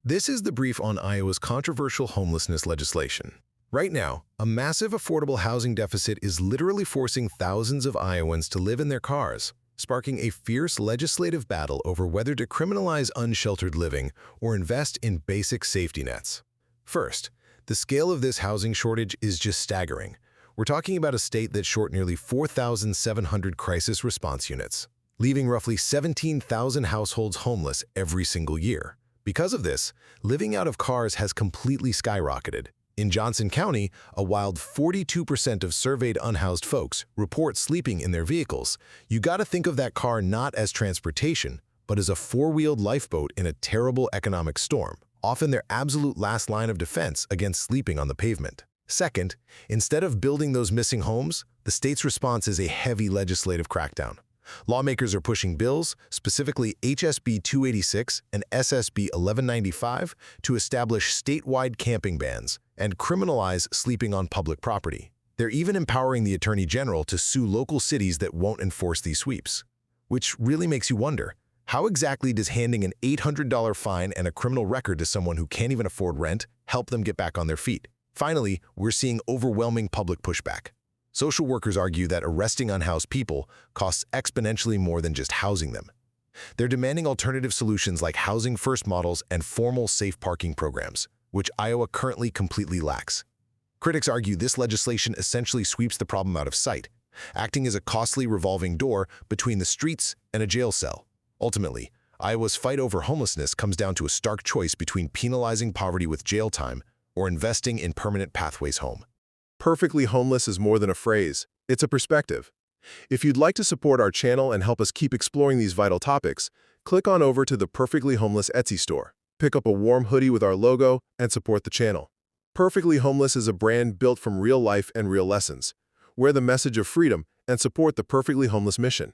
This is the brief on Iowa's controversial homelessness legislation. Right now, a massive affordable housing deficit is literally forcing thousands of Iowans to live in their cars, sparking a fierce legislative battle over whether to criminalize unsheltered living or invest in basic safety nets. First, the scale of this housing shortage is just staggering. We're talking about a state that short nearly 4,700 crisis response units, leaving roughly 17,000 households homeless every single year. Because of this, living out of cars has completely skyrocketed. In Johnson County, a wild 42% of surveyed unhoused folks report sleeping in their vehicles. You gotta think of that car not as transportation, but as a four-wheeled lifeboat in a terrible economic storm, often their absolute last line of defense against sleeping on the pavement. Second, instead of building those missing homes, the state's response is a heavy legislative crackdown. Lawmakers are pushing bills, specifically HSB 286 and SSB 1195, to establish statewide camping bans and criminalize sleeping on public property. They're even empowering the Attorney General to sue local cities that won't enforce these sweeps. Which really makes you wonder, how exactly does handing an $800 fine and a criminal record to someone who can't even afford rent help them get back on their feet? Finally, we're seeing overwhelming public pushback. Social workers argue that arresting unhoused people costs exponentially more than just housing them. They're demanding alternative solutions like housing-first models and formal safe parking programs, which Iowa currently completely lacks. Critics argue this legislation essentially sweeps the problem out of sight, acting as a costly revolving door between the streets and a jail cell. Ultimately, Iowa's fight over homelessness comes down to a stark choice between penalizing poverty with jail time or investing in permanent pathways home. Perfectly homeless is more than a phrase, it's a perspective. If you'd like to support our channel and help us keep exploring these vital topics, click on over to the Perfectly Homeless Etsy store. Pick up a warm hoodie with our logo and support the channel. Perfectly Homeless is a brand built from real life and real lessons. Wear the message of freedom and support the Perfectly Homeless mission.